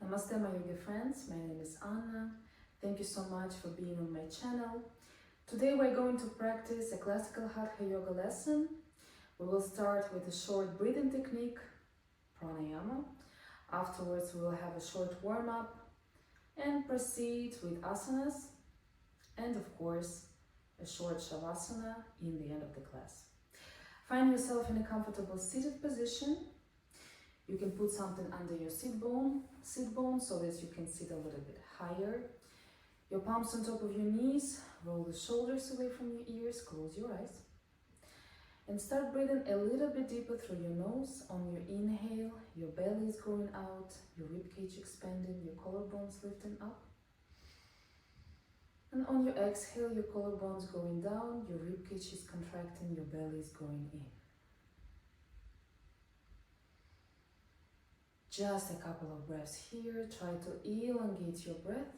Namaste my yogi friends, my name is Anna. Thank you so much for being on my channel. Today we're going to practice a classical Hatha yoga lesson. We will start with a short breathing technique, pranayama. Afterwards we will have a short warm-up and proceed with asanas and of course a short shavasana in the end of the class. Find yourself in a comfortable seated position. You can put something under your sit bone so that you can sit a little bit higher. Your palms on top of your knees, roll the shoulders away from your ears, close your eyes. And start breathing a little bit deeper through your nose. On your inhale, your belly is going out, your ribcage expanding, your collarbones lifting up. And on your exhale, your collarbones going down, your ribcage is contracting, your belly is going in. Just a couple of breaths here. Try to elongate your breath.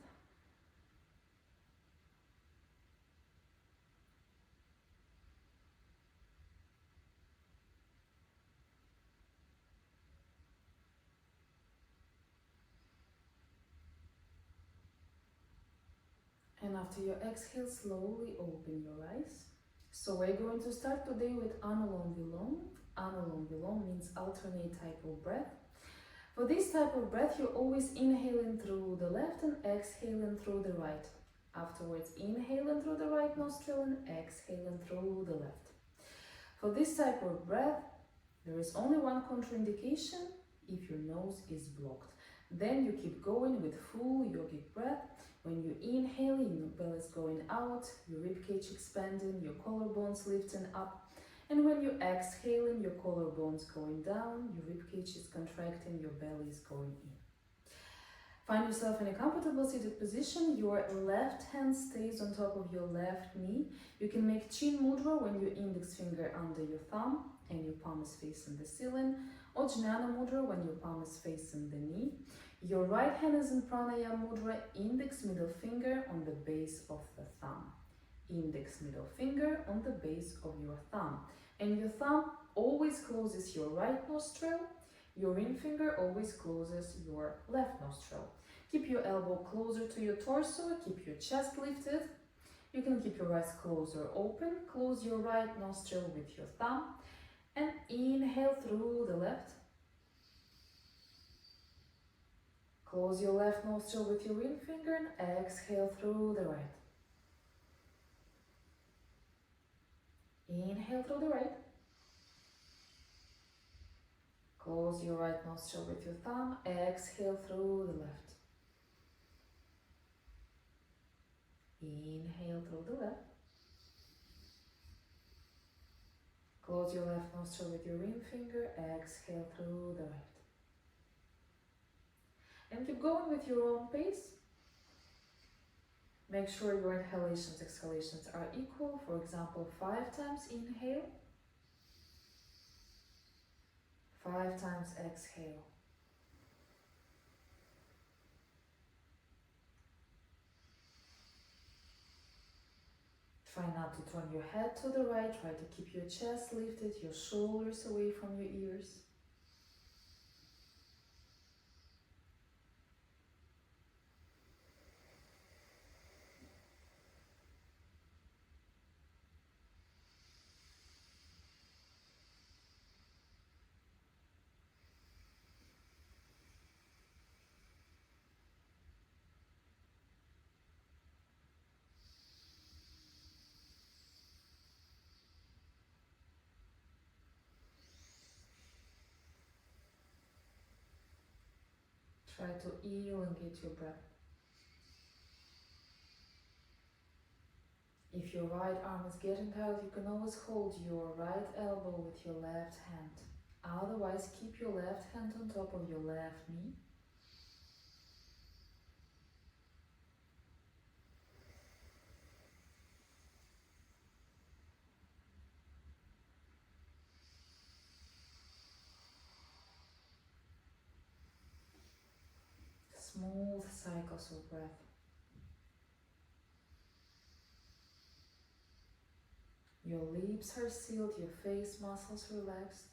And after your exhale, slowly open your eyes. So we're going to start today with Anulom Vilom. Anulom Vilom means alternate type of breath. For this type of breath, you're always inhaling through the left and exhaling through the right. Afterwards, inhaling through the right nostril and exhaling through the left. For this type of breath, there is only one contraindication if your nose is blocked. Then you keep going with full yogic breath. When you inhale, your belly is going out, your ribcage expanding, your collarbones lifting up. And when you exhale, your collarbones going down, your ribcage is contracting, your belly is going in. Find yourself in a comfortable seated position. Your left hand stays on top of your left knee. You can make chin mudra when your index finger under your thumb and your palm is facing the ceiling, or jnana mudra when your palm is facing the knee. Your right hand is in pranayama mudra, index middle finger on the base of the thumb. Index middle finger on the base of your thumb. And your thumb always closes your right nostril. Your ring finger always closes your left nostril. Keep your elbow closer to your torso, keep your chest lifted. You can keep your eyes closer open. Close your right nostril with your thumb and inhale through the left. Close your left nostril with your ring finger and exhale through the right. Inhale through the right. Close your right nostril with your thumb. Exhale through the left. Inhale through the left. Close your left nostril with your ring finger. Exhale through the right. And keep going with your own pace. Make sure your inhalations, exhalations are equal. For example, 5 times inhale, 5 times exhale. Try not to turn your head to the right. Try to keep your chest lifted, your shoulders away from your ears. Try to elongate your breath. If your right arm is getting tired, you can always hold your right elbow with your left hand. Otherwise, keep your left hand on top of your left knee. Smooth cycles of breath. Your lips are sealed, your face muscles relaxed.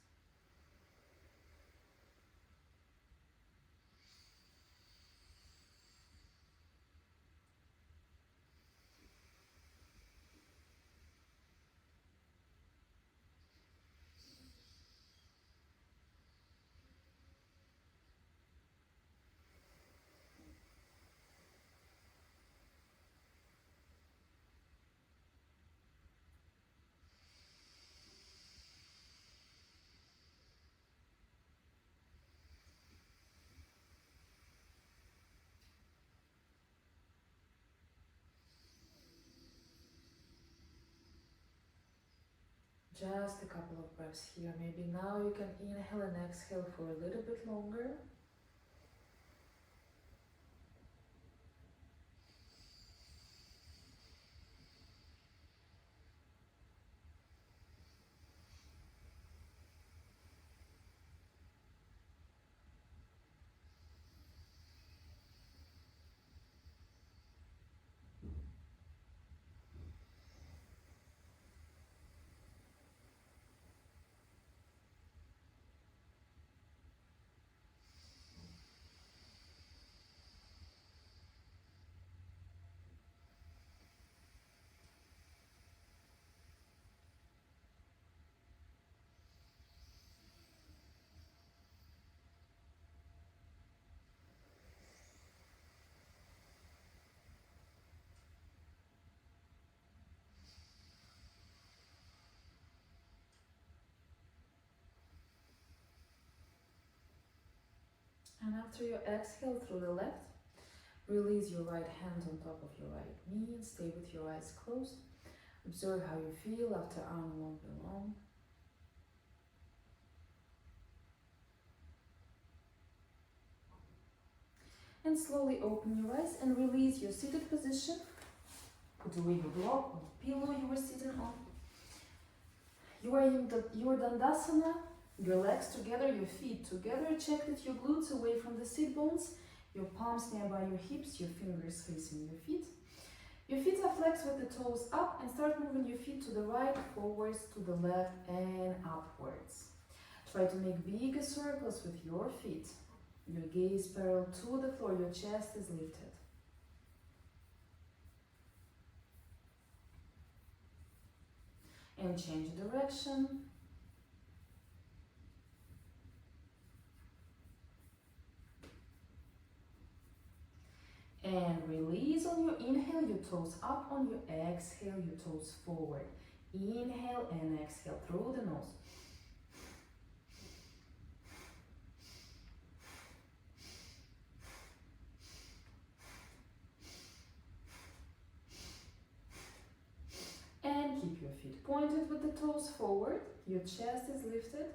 Just a couple of breaths here. Maybe now you can inhale and exhale for a little bit longer. And after you exhale through the left, release your right hand on top of your right knee and stay with your eyes closed. Observe how you feel after Anulom Vilom. And slowly open your eyes and release your seated position. Put away your block or pillow you were sitting on. You are in your Dandasana, your legs together, your feet together. Check that your glutes away from the sit bones, your palms nearby your hips, your fingers facing your feet. Your feet are flexed with the toes up, and start moving your feet to the right, forwards, to the left and upwards. Try to make bigger circles with your feet. Your gaze parallel to the floor, your chest is lifted. And change direction. And release on your inhale, your toes up. On your exhale, your toes forward. Inhale and exhale through the nose. And keep your feet pointed with the toes forward. Your chest is lifted.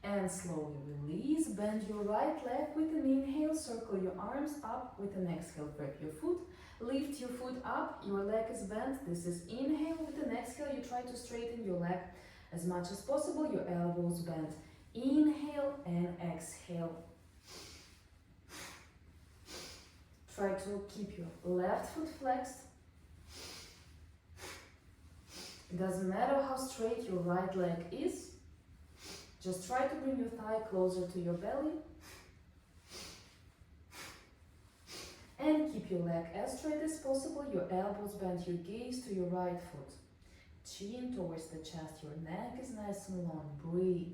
And slowly release. Bend your right leg with an inhale. Circle your arms up. With an exhale, grab your foot. Lift your foot up. Your leg is bent. This is inhale. With an exhale, you try to straighten your leg as much as possible. Your elbows bent. Inhale and exhale. Try to keep your left foot flexed. It doesn't matter how straight your right leg is. Just try to bring your thigh closer to your belly. And keep your leg as straight as possible. Your elbows bent, your gaze to your right foot. Chin towards the chest. Your neck is nice and long. Breathe.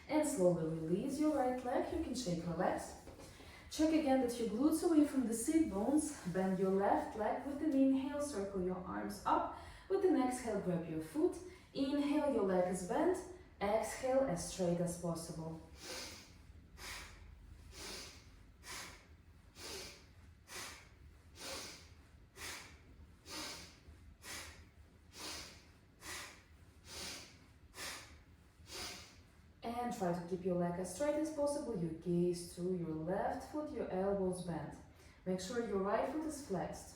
And slowly release your right leg. You can shake, relax. Check again that your glutes away from the sit bones. Bend your left leg with an inhale. Circle your arms up. With an exhale, grab your foot. Inhale, your leg is bent. Exhale, as straight as possible. And try to keep your leg as straight as possible. Your gaze to your left foot, your elbows bent. Make sure your right foot is flexed.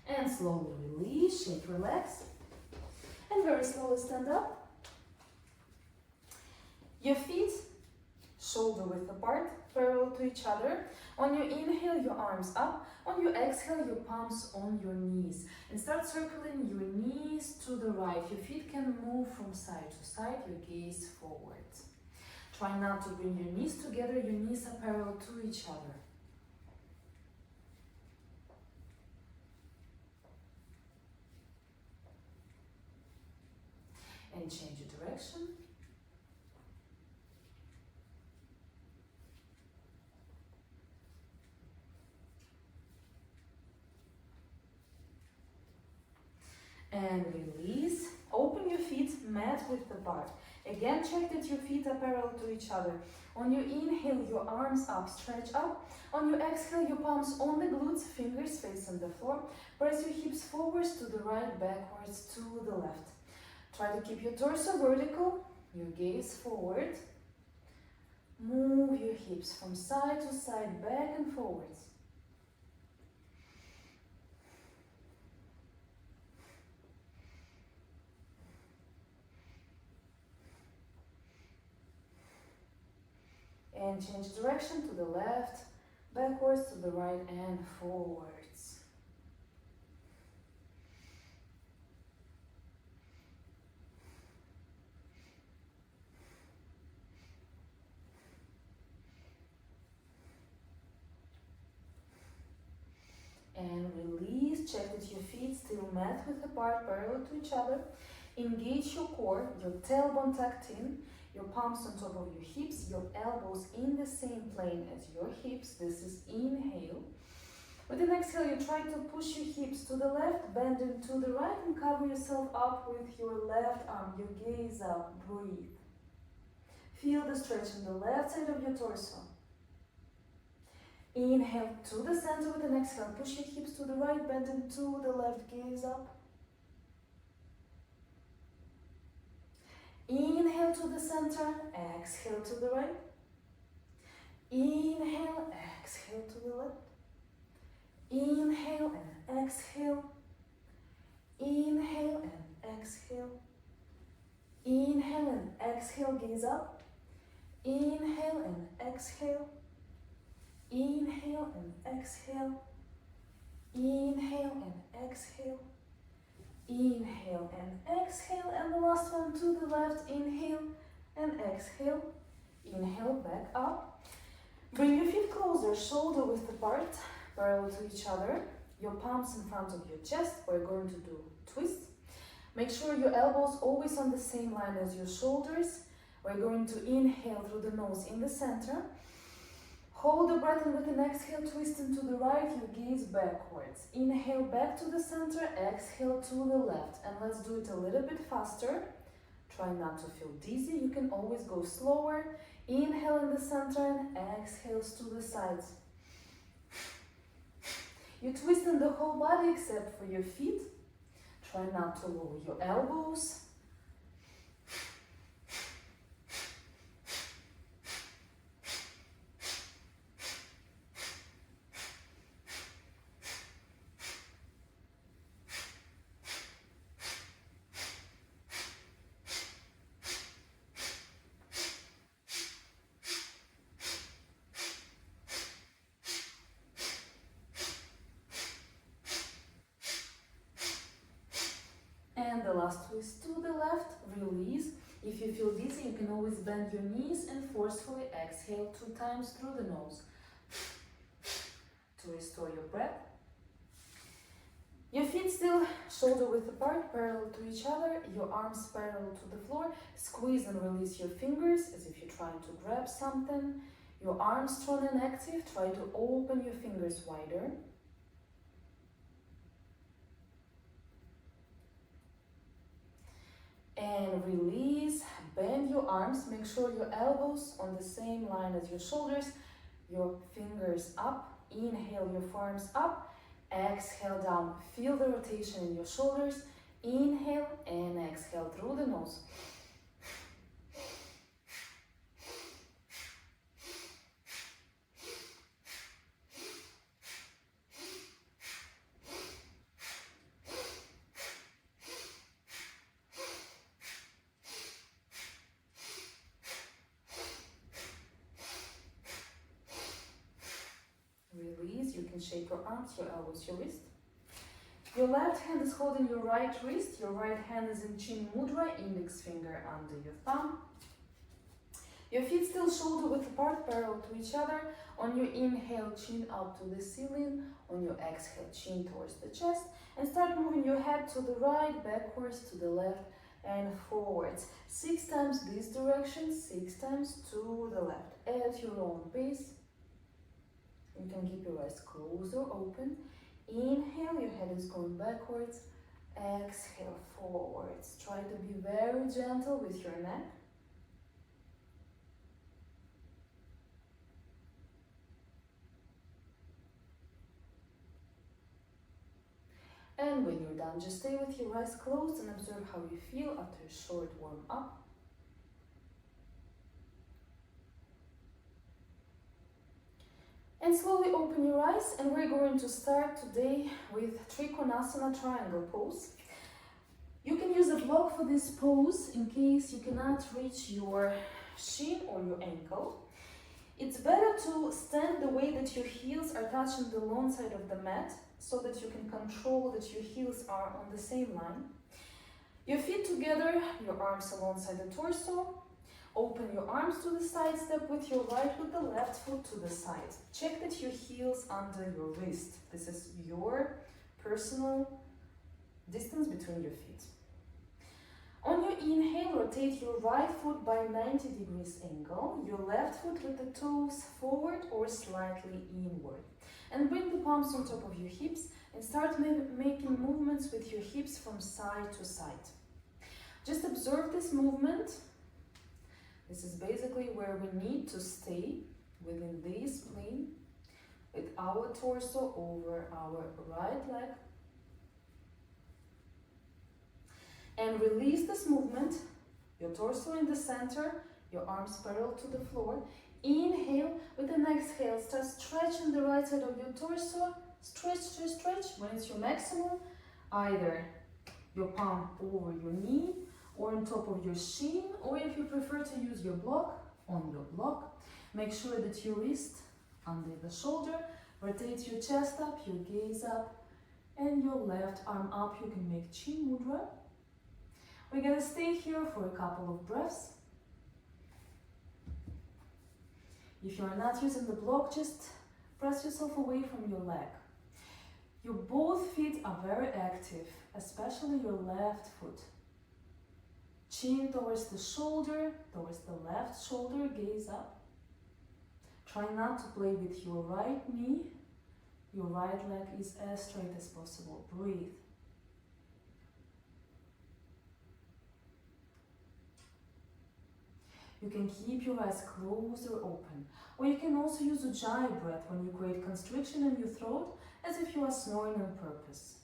And slowly release, shake, relax. And very slowly stand up. Your feet shoulder width apart, parallel to each other. On your inhale, your arms up. On your exhale, your palms on your knees. And start circling your knees to the right. Your feet can move from side to side, your gaze forward. Try not to bring your knees together, your knees are parallel to each other. And change your direction. And release. Open your feet feet mat width apart. Again, check that your feet are parallel to each other. On your inhale, your arms up, stretch up. On your exhale, your palms on the glutes, fingers facing the floor. Press your hips forwards to the right, backwards to the left. Try to keep your torso vertical, your gaze forward. Move your hips from side to side, back and forwards. And change direction to the left, backwards to the right and forwards. And release, check that your feet still mat width apart, parallel to each other. Engage your core, your tailbone tucked in, your palms on top of your hips, your elbows in the same plane as your hips. This is inhale. With an exhale, you try to push your hips to the left, bending to the right, and cover yourself up with your left arm. Your gaze up, breathe. Feel the stretch in the left side of your torso. Inhale to the center with an exhale. Push your hips to the right, bending to the left, gaze up. Inhale to the center, exhale to the right. Inhale, exhale to the left. Inhale and exhale. Inhale and exhale. Inhale and exhale, gaze up. Inhale and exhale. Inhale and exhale. Inhale and exhale. Inhale and exhale, and the last one to the left. Inhale and exhale. Inhale, back up. Bring your feet closer, shoulder width apart, parallel to each other. Your palms in front of your chest. We're going to do twists. Make sure your elbows always on the same line as your shoulders. We're going to inhale through the nose in the center. Hold the breath, and with an exhale, twist into the right, your gaze backwards. Inhale back to the center, exhale to the left. And let's do it a little bit faster. Try not to feel dizzy. You can always go slower. Inhale in the center and exhales to the sides. You twist in the whole body except for your feet. Try not to lower your elbows. And the last twist to the left, release. If you feel dizzy, you can always bend your knees and forcefully exhale 2 times through the nose to restore your breath. Your feet still shoulder width apart, parallel to each other, your arms parallel to the floor. Squeeze and release your fingers as if you're trying to grab something. Your arms strong and active, try to open your fingers wider. And release, bend your arms, make sure your elbows on the same line as your shoulders, your fingers up. Inhale your forearms up, exhale down, feel the rotation in your shoulders. Inhale and exhale through the nose. Release, you can shake your arms, your elbows, your wrist. Your left hand is holding your right wrist, your right hand is in chin mudra, index finger under your thumb. Your feet still shoulder width apart, parallel to each other. On your inhale, chin up to the ceiling. On your exhale, chin towards the chest. And start moving your head to the right, backwards, to the left, and forwards. 6 times this direction, 6 times to the left. At your own pace. You can keep your eyes closed or open. Inhale, your head is going backwards. Exhale forwards. Try to be very gentle with your neck. And when you're done, just stay with your eyes closed and observe how you feel after a short warm up. And slowly open your eyes, and we're going to start today with Trikonasana triangle pose. You can use a block for this pose in case you cannot reach your shin or your ankle. It's better to stand the way that your heels are touching the long side of the mat, so that you can control that your heels are on the same line. Your feet together, your arms alongside the torso. Open your arms to the side, step with your right with the left foot to the side. Check that your heels under your wrist. This is your personal distance between your feet. On your inhale, rotate your right foot by 90 degrees angle, your left foot with the toes forward or slightly inward. And bring the palms on top of your hips and start making movements with your hips from side to side. Just observe this movement. This is basically where we need to stay within this plane with our torso over our right leg. And release this movement, your torso in the center, your arms parallel to the floor. Inhale, with an exhale, start stretching the right side of your torso. Stretch, stretch, stretch. When it's your maximum, either your palm over your knee or on top of your shin, or if you prefer to use your block, on your block. Make sure that your wrist under the shoulder. Rotate your chest up, your gaze up, and your left arm up. You can make chin mudra. We're going to stay here for a couple of breaths. If you are not using the block, just press yourself away from your leg. Your both feet are very active, especially your left foot. Chin towards the shoulder, towards the left shoulder, gaze up. Try not to play with your right knee. Your right leg is as straight as possible. Breathe. You can keep your eyes closed or open. Or you can also use a Ujjayi breath when you create constriction in your throat, as if you are snoring on purpose.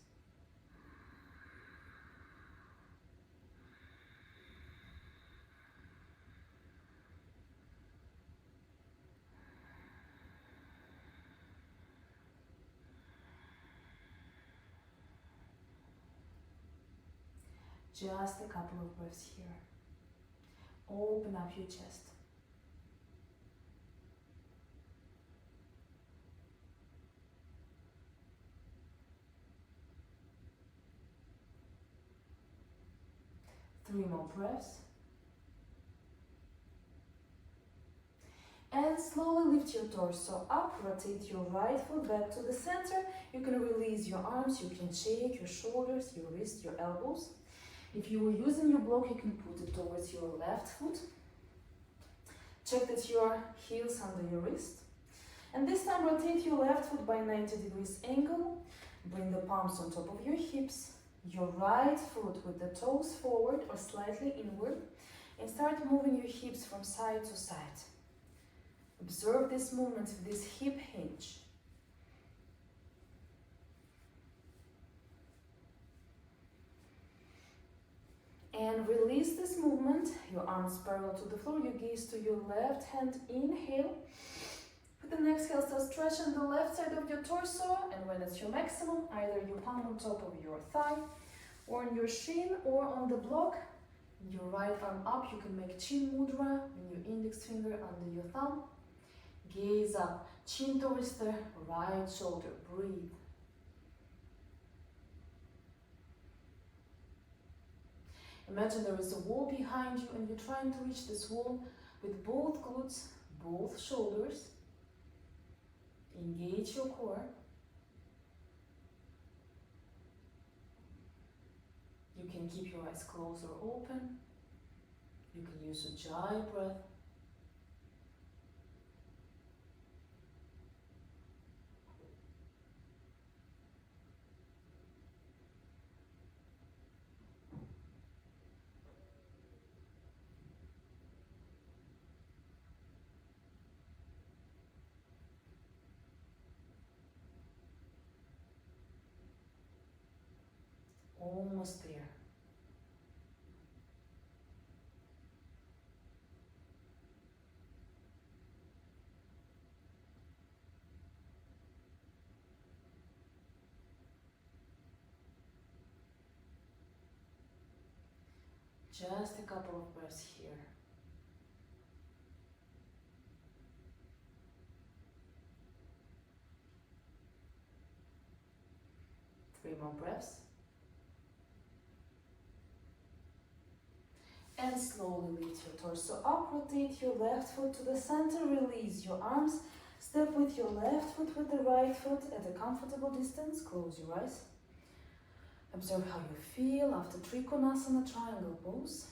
Just a couple of breaths here. Open up your chest. Three more breaths. And slowly lift your torso up, rotate your right foot back to the center. You can release your arms, you can shake your shoulders, your wrists, your elbows. If you were using your block, you can put it towards your left foot. Check that your heels under your wrist. And this time rotate your left foot by 90 degrees angle. Bring the palms on top of your hips. Your right foot with the toes forward or slightly inward. And start moving your hips from side to side. Observe this movement, this hip hinge. And release this movement, your arms parallel to the floor, your gaze to your left hand, inhale. With the exhale, start stretching the left side of your torso, and when it's your maximum, either your palm on top of your thigh, or on your shin, or on the block, your right arm up, you can make chin mudra, and your index finger under your thumb. Gaze up, chin towards the right shoulder, breathe. Imagine there is a wall behind you and you're trying to reach this wall with both glutes, both shoulders. Engage your core. You can keep your eyes closed or open. You can use a Ujjayi breath. almost there. Just a couple of breaths here. Three more breaths. And slowly lift your torso up, rotate your left foot to the center, release your arms, step with your left foot with the right foot at a comfortable distance, close your eyes. Observe how you feel after Trikonasana triangle pose.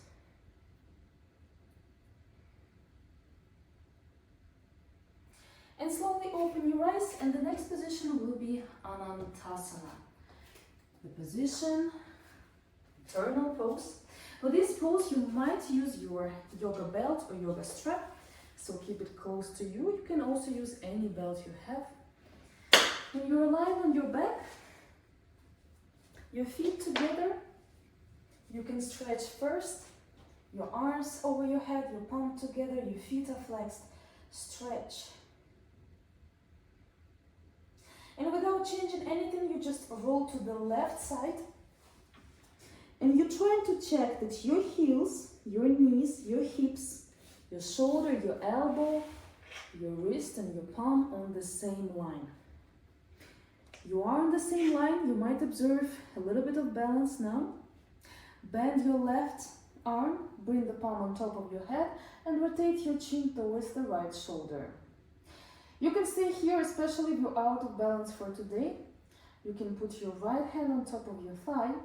And slowly open your eyes, and the next position will be Anantasana. The position, eternal pose. For this pose, you might use your yoga belt or yoga strap, so keep it close to you. You can also use any belt you have. When you're lying on your back, your feet together, you can stretch first, your arms over your head, your palm together, your feet are flexed, stretch. And without changing anything, you just roll to the left side. And you're trying to check that your heels, your knees, your hips, your shoulder, your elbow, your wrist and your palm on the same line. You are on the same line. You might observe a little bit of balance now. Bend your left arm, bring the palm on top of your head and rotate your chin towards the right shoulder. You can stay here, especially if you're out of balance for today. You can put your right hand on top of your thigh,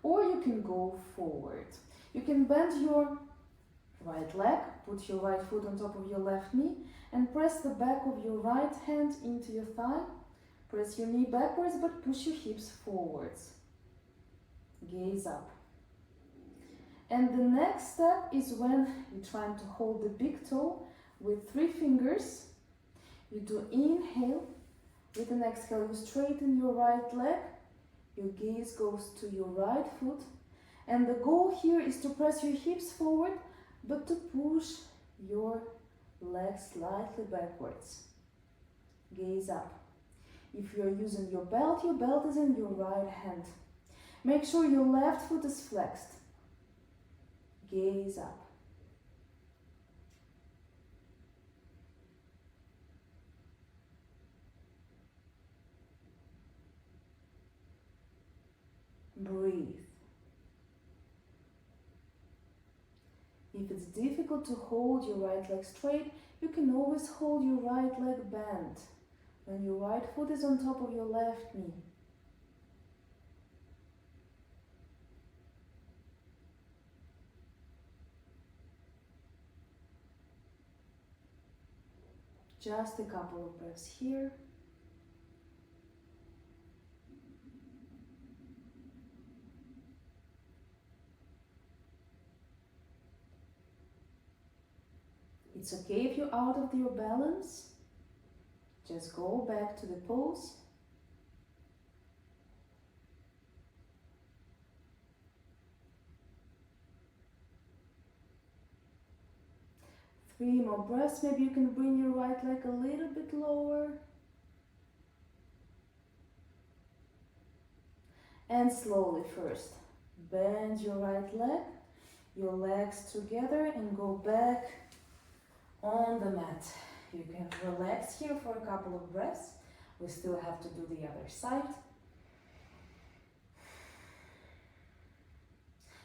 or you can go forward. You can bend your right leg, put your right foot on top of your left knee, and press the back of your right hand into your thigh. Press your knee backwards, but push your hips forwards. Gaze up. And the next step is when you're trying to hold the big toe with 3 fingers. You do inhale. With an exhale, you straighten your right leg. Your gaze goes to your right foot. And the goal here is to press your hips forward, but to push your legs slightly backwards. Gaze up. If you're using your belt is in your right hand. Make sure your left foot is flexed. Gaze up. Breathe. If it's difficult to hold your right leg straight, you can always hold your right leg bent when your right foot is on top of your left knee. Just a couple of breaths here. It's okay if you're out of your balance. Just go back to the pose. Three more breaths. Maybe you can bring your right leg a little bit lower. And slowly first, bend your right leg, your legs together and go back on the mat. You can relax here for a couple of breaths. We still have to do the other side.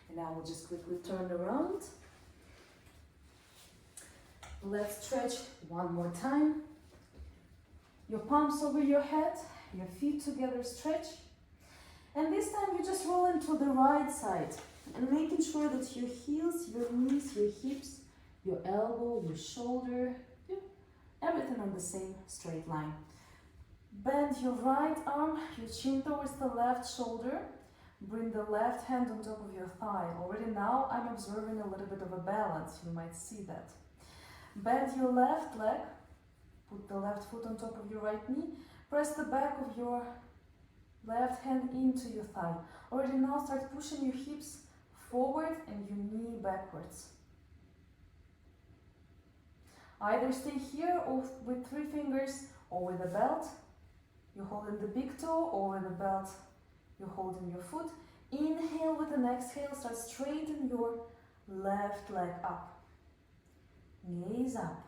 And now we'll just quickly turn around. Let's stretch one more time. Your palms over your head, your feet together, stretch. And this time you just roll into the right side and making sure that your heels, your knees, your hips, your elbow, your shoulder, everything on the same straight line. Bend your right arm, your chin towards the left shoulder. Bring the left hand on top of your thigh. Already now I'm observing a little bit of a balance. You might see that. Bend your left leg. Put the left foot on top of your right knee. Press the back of your Left hand into your thigh. Already now start pushing your hips forward and your knee backwards. Either stay here or with 3 fingers or with a belt. You're holding the big toe, or with a belt you're holding your foot. Inhale with an exhale, start straighten your left leg up. Gaze up.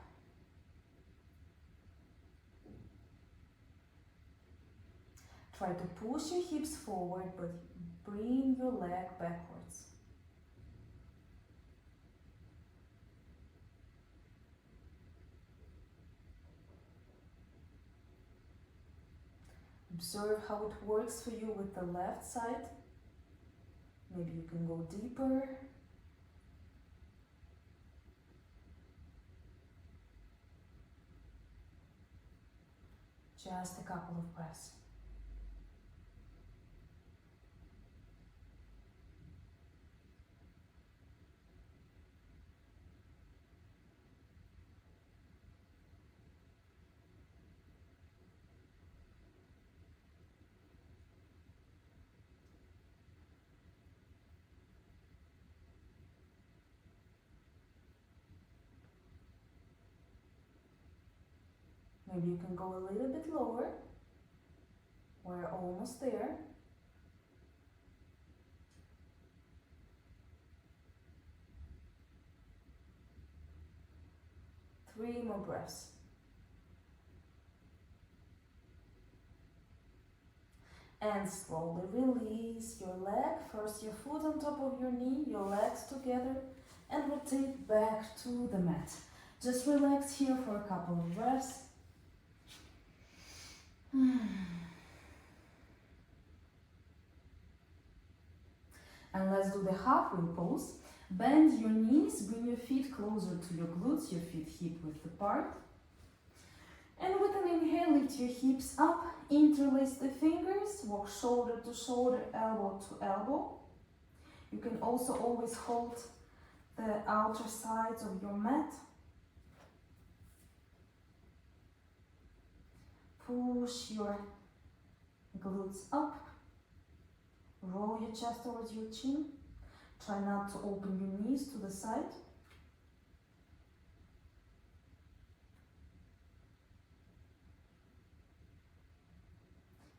Try to push your hips forward, but bring your leg backwards. Observe how it works for you with the left side. Maybe you can go deeper. Just a couple of breaths. Maybe you can go a little bit lower. We're almost there. Three more breaths. And slowly release your leg. First your foot on top of your knee, your legs together, and rotate back to the mat. Just relax here for a couple of breaths. And let's do the halfway pose. Bend your knees, bring your feet closer to your glutes, your feet hip width apart. And with an inhale, lift your hips up, interlace the fingers, walk shoulder to shoulder, elbow to elbow. You can also always hold the outer sides of your mat. Push your glutes up. Roll your chest towards your chin. Try not to open your knees to the side.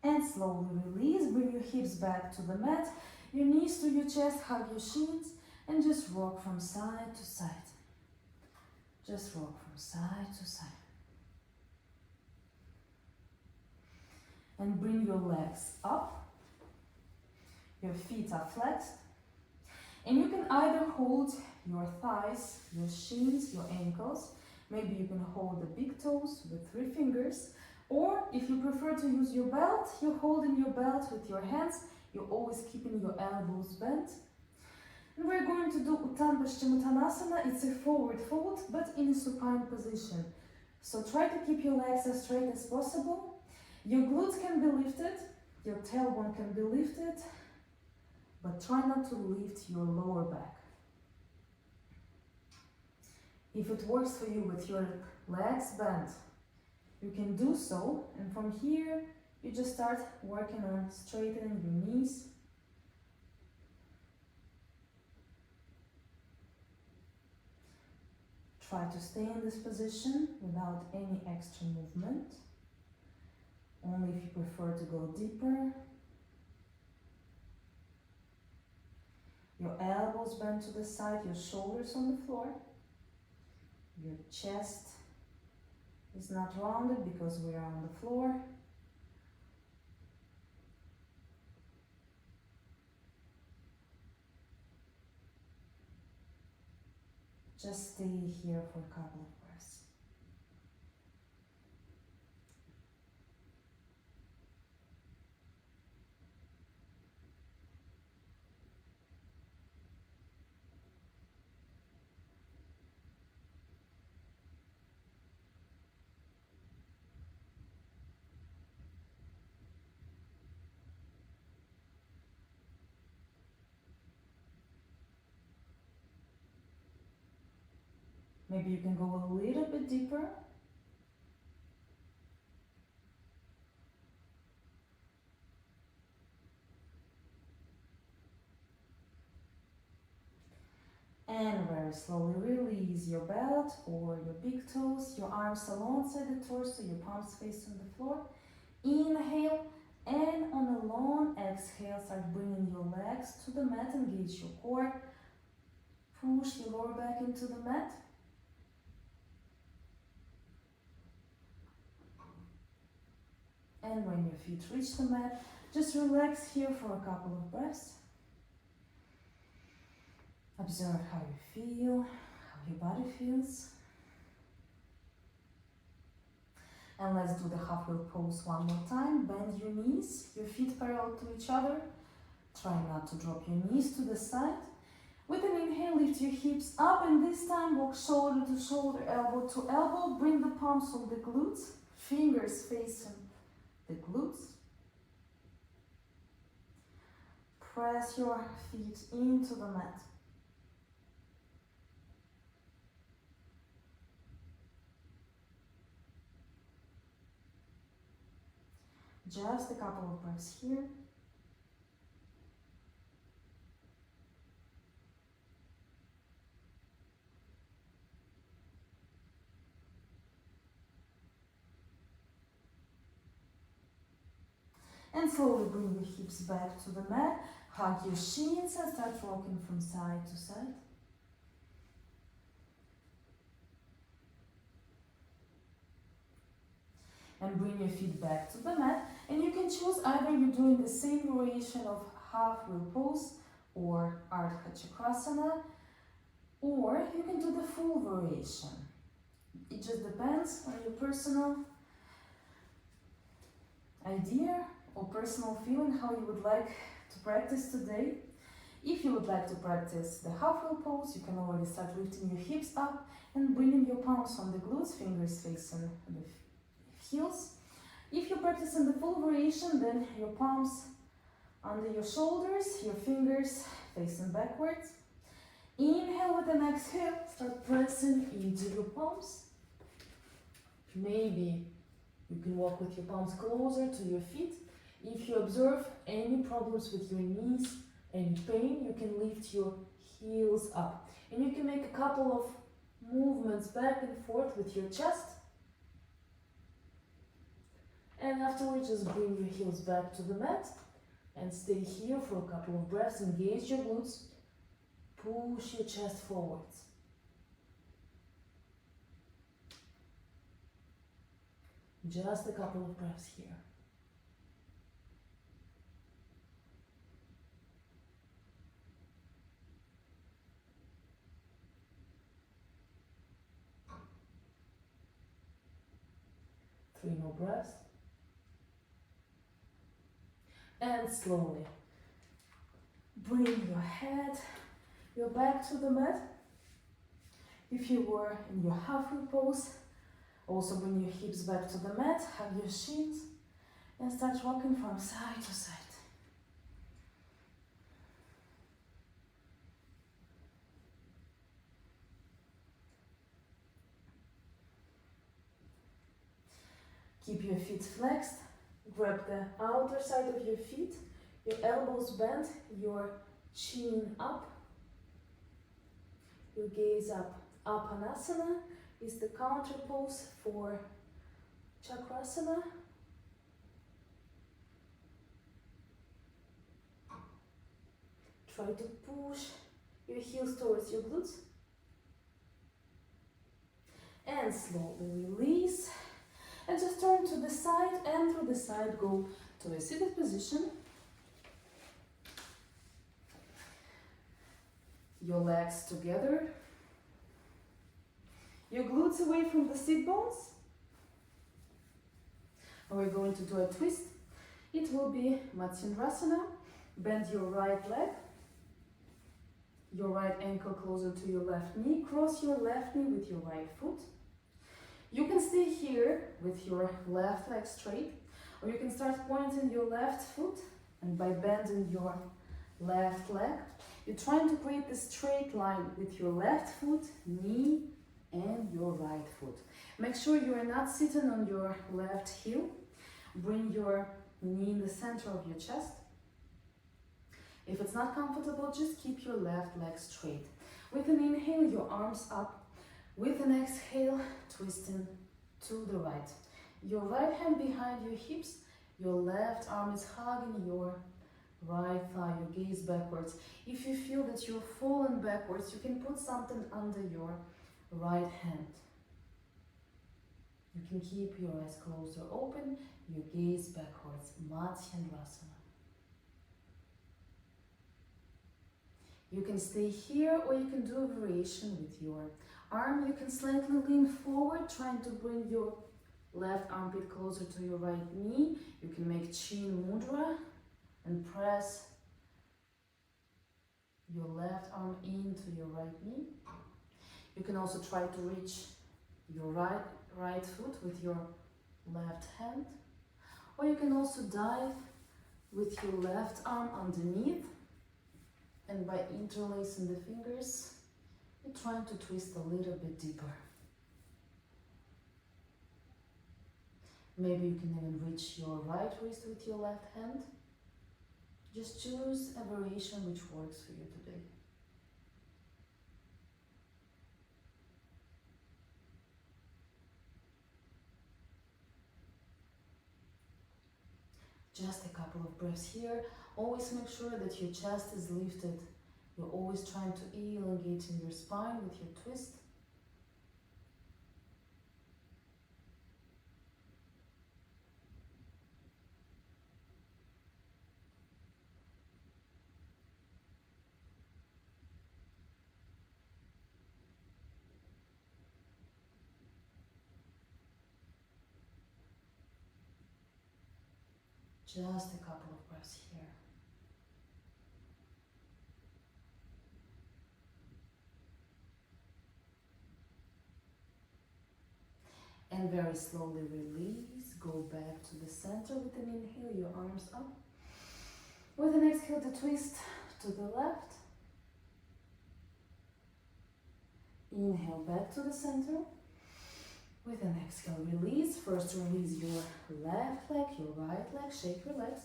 And slowly release. Bring your hips back to the mat. Your knees to your chest, hug your shins, and just rock from side to side. Just rock from side to side. And bring your legs up. Your feet are flexed. And you can either hold your thighs, your shins, your ankles. Maybe you can hold the big toes with 3 fingers. Or if you prefer to use your belt, you're holding your belt with your hands. You're always keeping your elbows bent. And we're going to do Uttana paschimottanasana. It's a forward fold, but in a supine position. So try to keep your legs as straight as possible. Your glutes can be lifted. Your tailbone can be lifted. But try not to lift your lower back. If it works for you with your legs bent, you can do so. And from here, you just start working on straightening your knees. Try to stay in this position without any extra movement. Only if you prefer to go deeper. Your elbows bent to the side, your shoulders on the floor. Your chest is not rounded because we are on the floor. Just stay here for a couple of breaths. Maybe you can go a little bit deeper. very slowly release your belt or your big toes, your arms alongside the torso, your palms facing the floor. Inhale, and on a long exhale, start bringing your legs to the mat, engage your core. Push your lower back into the mat. And when your feet reach the mat, just relax here for a couple of breaths. Observe how you feel, how your body feels. And let's do the half-wheel pose one more time. Bend your knees, your feet parallel to each other. Try not to drop your knees to the side. With an inhale, lift your hips up, and this time walk shoulder to shoulder, elbow to elbow. Bring the palms on the glutes, fingers facing the glutes. Press your feet into the mat. Just a couple of breaths here. And slowly bring your hips back to the mat. Hug your shins and start rocking from side to side. And bring your feet back to the mat. And you can choose either you're doing the same variation of half-wheel pose or Ardha Chakrasana, or you can do the full variation. It just depends on your personal idea or personal feeling how you would like to practice today. If you would like to practice the half-wheel pose, you can already start lifting your hips up and bringing your palms on the glutes, fingers facing the heels. If you're practicing the full variation, then your palms under your shoulders, your fingers facing backwards. Inhale with an exhale, start pressing into your palms. Maybe you can walk with your palms closer to your feet. If you observe any problems with your knees, any pain, you can lift your heels up. And you can make a couple of movements back and forth with your chest. And afterwards, just bring your heels back to the mat and stay here for a couple of breaths. Engage your glutes. Push your chest forwards. Just a couple of breaths here. Three more breaths. And slowly bring your head, your back to the mat. If you were in your half-wheel pose, also bring your hips back to the mat, hug your shins, and start rocking from side to side. Keep your feet flexed. Grab the outer side of your feet, your elbows bent, your chin up, your gaze up. Anantasana is the counter pose for Chakrasana. Try to push your heels towards your glutes. And slowly release. And just turn to the side, and through the side go to a seated position. Your legs together. Your glutes away from the sit bones. And we're going to do a twist. It will be Matsyendrasana. Bend your right leg. Your right ankle closer to your left knee. Cross your left knee with your right foot. You can stay here with your left leg straight, or you can start pointing your left foot, and by bending your left leg, you're trying to create a straight line with your left foot, knee, and your right foot. Make sure you are not sitting on your left heel. Bring your knee in the center of your chest. If it's not comfortable, just keep your left leg straight. With an inhale, your arms up. With an exhale, twisting to the right. Your right hand behind your hips, your left arm is hugging your right thigh, your gaze backwards. If you feel that you're falling backwards, you can put something under your right hand. You can keep your eyes closed or open, your gaze backwards, Matsyendrasana. You can stay here or you can do a variation with your arm. You can slightly lean forward, trying to bring your left armpit closer to your right knee. You can make chin mudra and press your left arm into your right knee. You can also try to reach your right foot with your left hand. Or you can also dive with your left arm underneath, and by interlacing the fingers, you're trying to twist a little bit deeper. Maybe you can even reach your right wrist with your left hand. Just choose a variation which works for you today. Just a couple of breaths here. Always make sure that your chest is lifted. You're always trying to elongate in your spine with your twist. Just a couple of breaths here. And very slowly release. Go back to the center with an inhale, your arms up. With an exhale, the twist to the left. Inhale back to the center. With an exhale, release. First, release your left leg, your right leg. Shake your legs.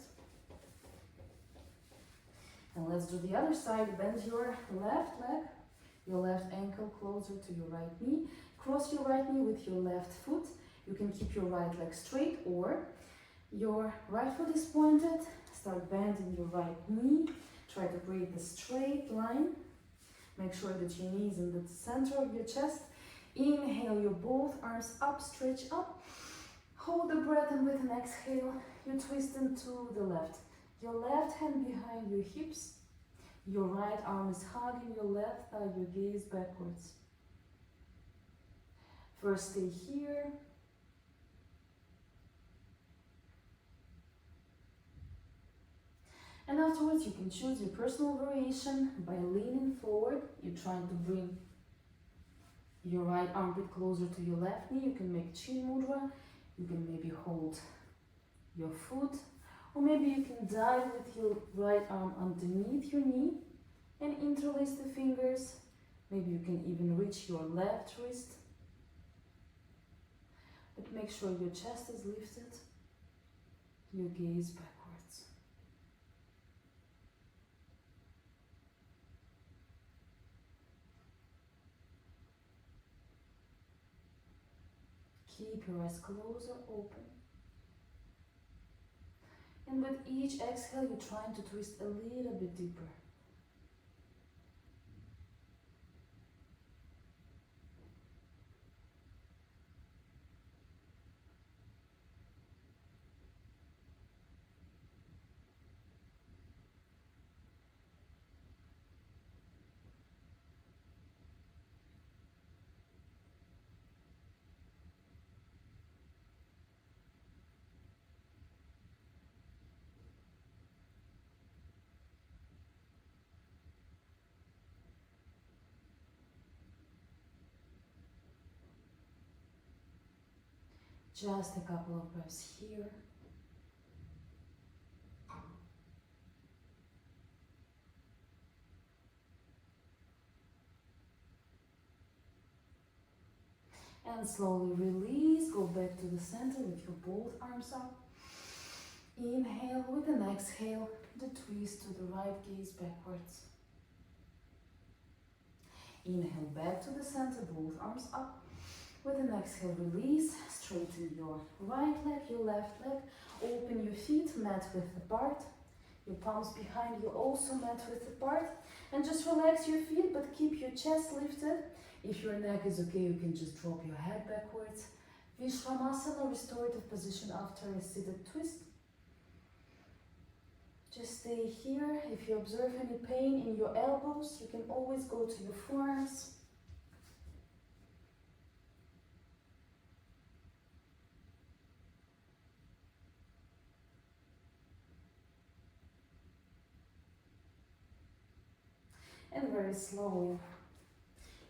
And let's do the other side. Bend your left leg, your left ankle closer to your right knee. Cross your right knee with your left foot. You can keep your right leg straight, or your right foot is pointed. Start bending your right knee. Try to create the straight line. Make sure that your knee is in the center of your chest. Inhale your both arms up, stretch up. Hold the breath, and with an exhale, you twist into the left. Your left hand behind your hips. Your right arm is hugging your left thigh, your gaze backwards. First, stay here. And afterwards, you can choose your personal variation by leaning forward. You're trying to bring your right armpit closer to your left knee. You can make chin mudra. You can maybe hold your foot. Or maybe you can dive with your right arm underneath your knee and interlace the fingers. Maybe you can even reach your left wrist. But make sure your chest is lifted, your gaze backwards. Keep your eyes closed or open. And with each exhale, you're trying to twist a little bit deeper. Just a couple of breaths here. And slowly release, go back to the center with your both arms up. Inhale, with an exhale, the twist to the right, gaze backwards. Inhale back to the center, both arms up. With an exhale, release. Straighten your right leg, your left leg. Open your feet, mat width apart. Your palms behind you, also mat width apart. And just relax your feet, but keep your chest lifted. If your neck is okay, you can just drop your head backwards. Vishvamasana, restorative position after a seated twist. Just stay here. If you observe any pain in your elbows, you can always go to your forearms. And very slowly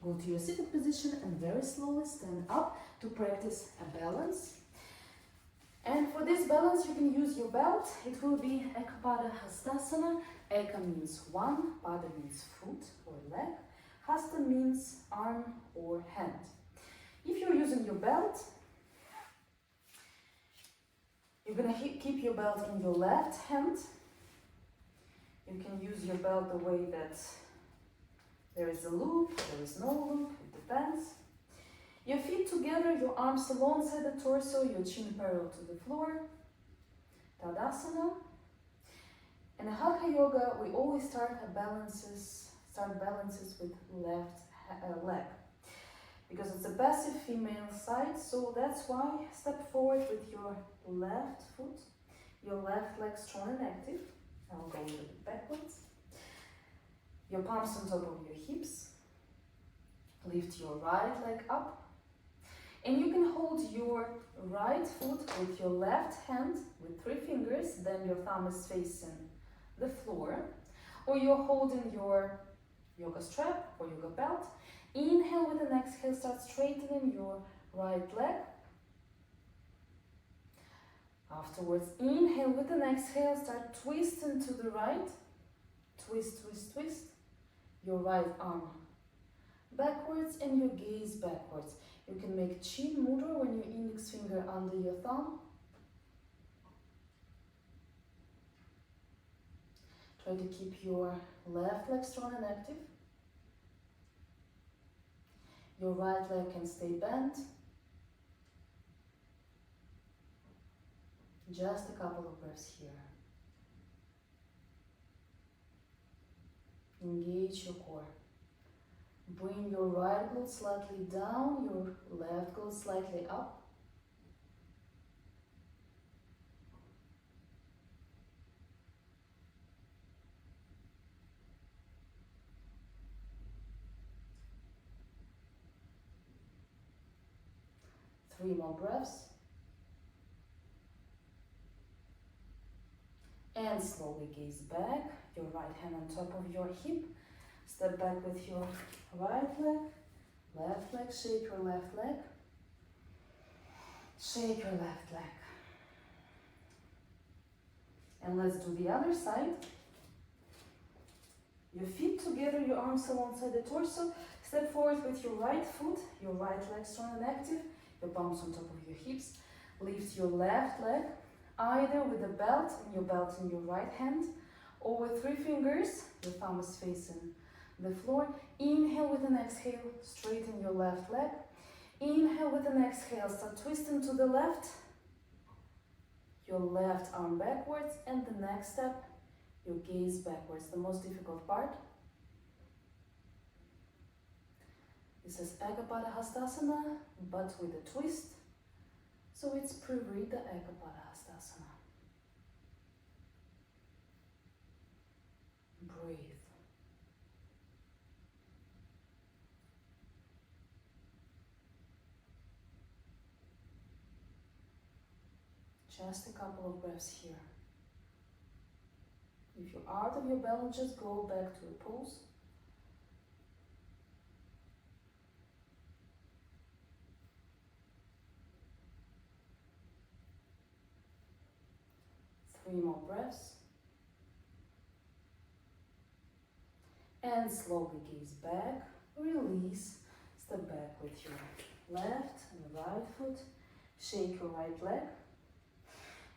go to your seated position and very slowly stand up to practice a balance. And for this balance, you can use your belt. It will be Ekapada Hastasana. Eka means one, Pada means foot or leg. Hasta means arm or hand. If you're using your belt, you're going to keep your belt in your left hand. You can use your belt the way that there is a loop, there is no loop, it depends. Your feet together, your arms alongside the torso, your chin parallel to the floor. Tadasana. In Hatha yoga, we always start balances with left leg. Because it's a passive female side, so that's why step forward with your left foot, your left leg strong and active. I'll go a little bit backwards. Your palms on top of your hips. Lift your right leg up. And you can hold your right foot with your left hand with 3 fingers, then your thumb is facing the floor. Or you're holding your yoga strap or yoga belt. Inhale with an exhale, start straightening your right leg. Afterwards, inhale with an exhale, start twisting to the right. Twist, twist, twist. Your right arm backwards and your gaze backwards. You can make chin mudra when your index finger under your thumb. Try to keep your left leg strong and active. Your right leg can stay bent. Just a couple of breaths here. Engage your core. Bring your right glute slightly down, your left glute slightly up. Three more breaths. And slowly gaze back, your right hand on top of your hip. Step back with your right leg, left leg, shake your left leg. Shake your left leg. And let's do the other side. Your feet together, your arms alongside the torso. Step forward with your right foot, your right leg strong and active, your palms on top of your hips. Lift your left leg, either with a belt and your belt in your right hand, or with 3 fingers, your thumb is facing the floor. Inhale with an exhale, straighten your left leg. Inhale with an exhale, start twisting to the left. Your left arm backwards, and the next step, your gaze backwards, the most difficult part. This is Ekapada Hastasana, but with a twist. So it's Parivritta Ekapada Hastasana. Breathe. Just a couple of breaths here. If you're out of your balance, just go back to a pose. Three more breaths. And slowly gaze back, release, step back with your left and right foot, shake your right leg.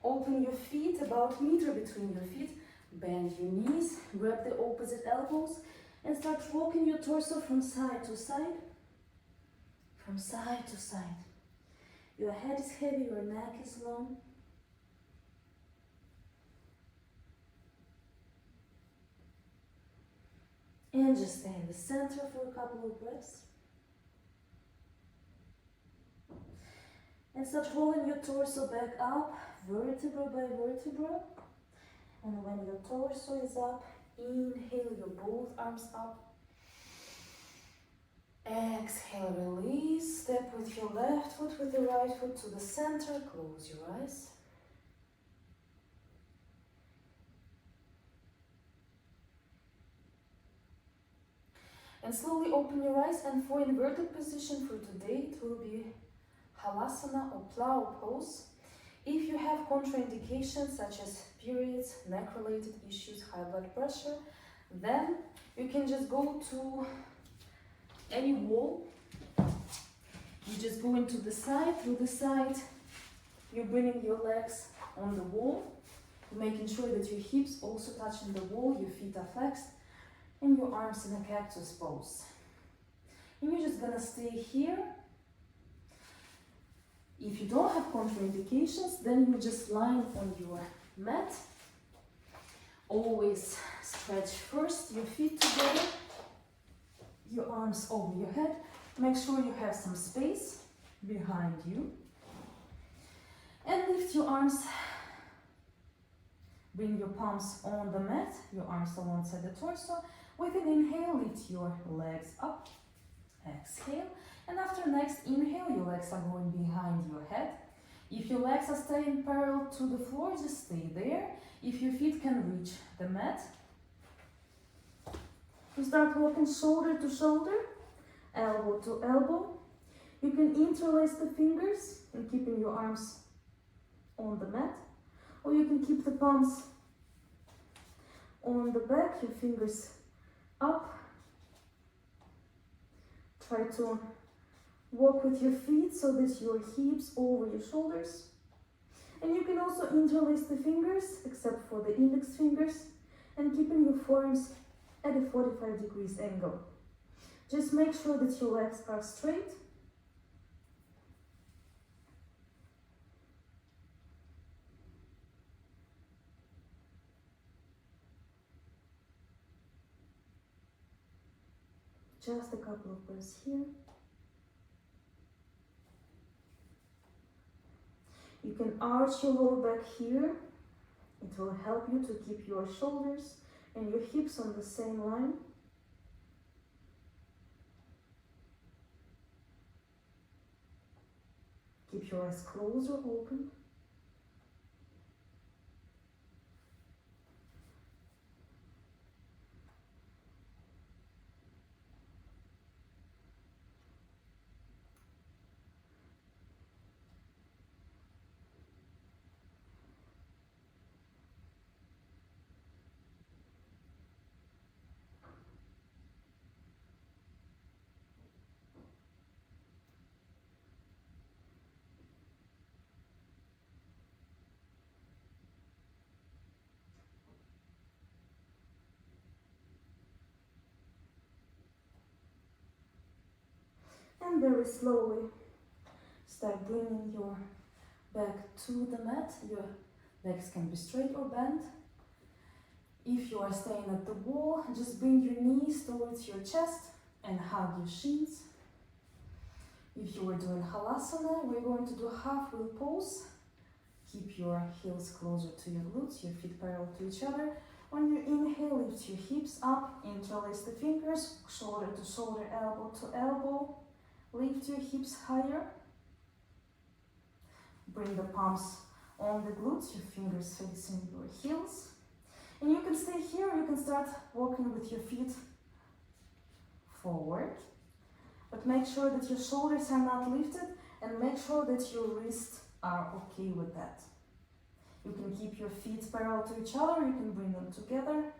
Open your feet about a meter between your feet, bend your knees, grab the opposite elbows, And start rocking your torso from side to side. From side to side. Your head is heavy, your neck is long. And just stay in the center for a couple of breaths. And start rolling your torso back up, vertebra by vertebra. And when your torso is up, inhale your both arms up. Exhale, release. Step with your left foot with the right foot to the center. Close your eyes. And slowly open your eyes, and for inverted position for today, it will be Halasana or plow pose. If you have contraindications such as periods, neck-related issues, high blood pressure, then you can just go to any wall. You just go into the side, through the side. You're bringing your legs on the wall, making sure that your hips also touching the wall, your feet are flexed, and your arms in a cactus pose. And you're just gonna stay here. If you don't have contraindications, then you just lie on your mat. Always stretch first your feet together, your arms over your head. Make sure you have some space behind you. And lift your arms. Bring your palms on the mat, your arms alongside the torso. With an inhale, lift your legs up. Exhale. And after next inhale, your legs are going behind your head. If your legs are staying parallel to the floor, just stay there. If your feet can reach the mat, you start walking shoulder to shoulder, elbow to elbow. You can interlace the fingers and keeping your arms on the mat, or you can keep the palms on the back, your fingers up. Try to walk with your feet so that your hips over your shoulders. And you can also interlace the fingers, except for the index fingers, and keeping your forearms at a 45 degrees angle. Just make sure that your legs are straight. Just a couple of breaths here. You can arch your lower back here. It will help you to keep your shoulders and your hips on the same line. Keep your eyes closed or open. And very slowly start bringing your back to the mat. Your legs can be straight or bent. If you are staying at the wall, just bring your knees towards your chest and hug your shins. If you are doing Halasana, we're going to do half wheel pose. Keep your heels closer to your glutes, your feet parallel to each other. On your inhale, lift your hips up, interlace the fingers, shoulder to shoulder, elbow to elbow. Lift your hips higher. Bring the palms on the glutes, your fingers facing your heels. And you can stay here, you can start walking with your feet forward. But make sure that your shoulders are not lifted and make sure that your wrists are okay with that. You can keep your feet parallel to each other, you can bring them together.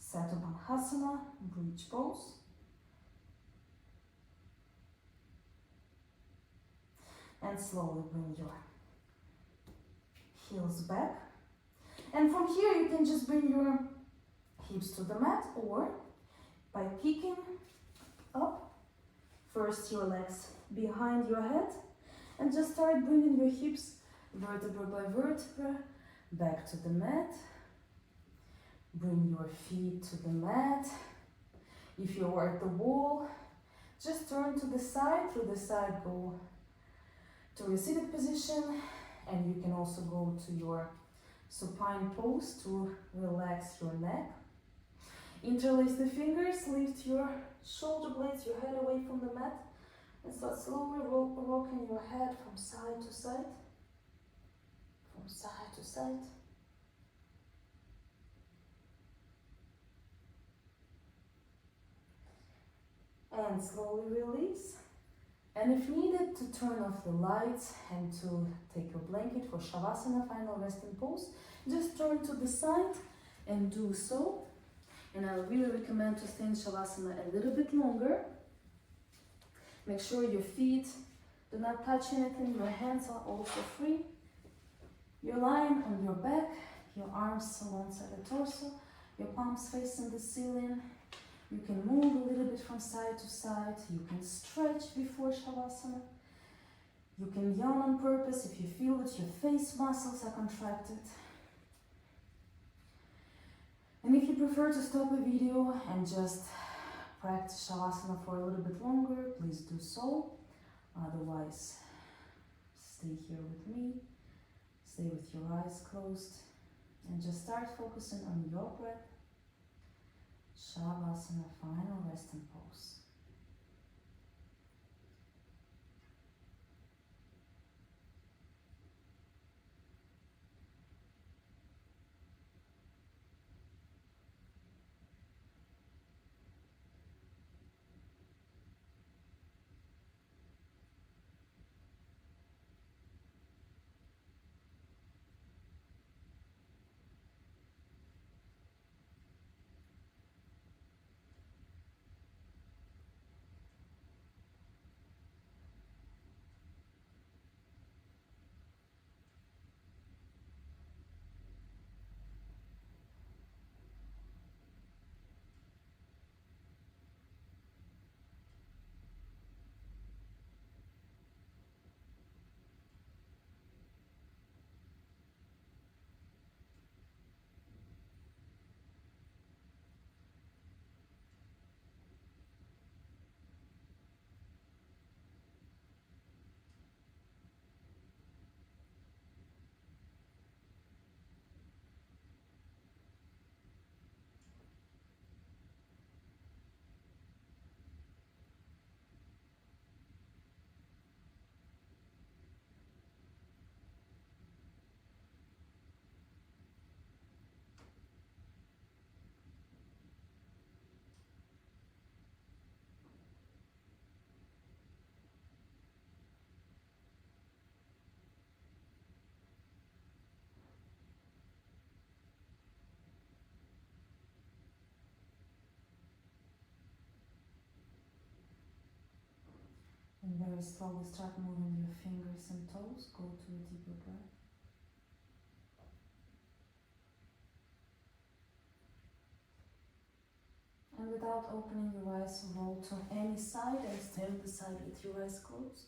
Hastasana, bridge pose. And slowly bring your heels back. And from here you can just bring your hips to the mat, or by kicking up, first your legs behind your head, and just start bringing your hips vertebra by vertebra back to the mat. Bring your feet to the mat. If you are at the wall, just turn to the side. Through the side, go to your seated position, and you can also go to your supine pose to relax your neck. Interlace the fingers, lift your shoulder blades, your head away from the mat, and start slowly rocking your head from side to side. From side to side. And slowly release. And if needed, to turn off the lights and to take your blanket for Shavasana, final resting pose, just turn to the side and do so. And I really recommend to stay in Shavasana a little bit longer. Make sure your feet do not touch anything, your hands are also free. You're lying on your back, your arms alongside the torso, your palms facing the ceiling. You can move a little bit from side to side. You can stretch before Shavasana. You can yawn on purpose if you feel that your face muscles are contracted. And if you prefer to stop a video and just practice Shavasana for a little bit longer, please do so. Otherwise, stay here with me. Stay with your eyes closed and just start focusing on your breath. Shavasana, final resting pose. And very slowly start moving your fingers and toes. Go to a deeper breath. And without opening your eyes, roll to any side and stay on the side with your eyes closed.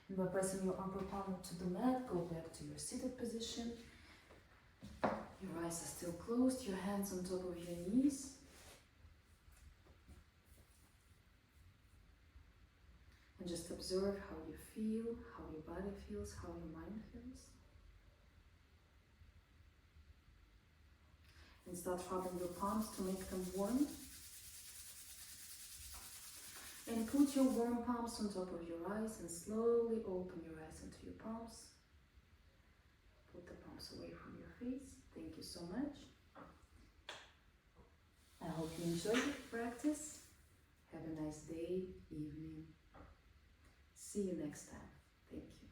And by pressing your upper palm to the mat, go back to your seated position. Your eyes are still closed, your hands on top of your knees. And just observe how you feel, how your body feels, how your mind feels. And start rubbing your palms to make them warm. And put your warm palms on top of your eyes and slowly open your eyes into your palms. Put the palms away from your face. Thank you so much. I hope you enjoyed the practice. Have a nice day, evening. See you next time. Thank you.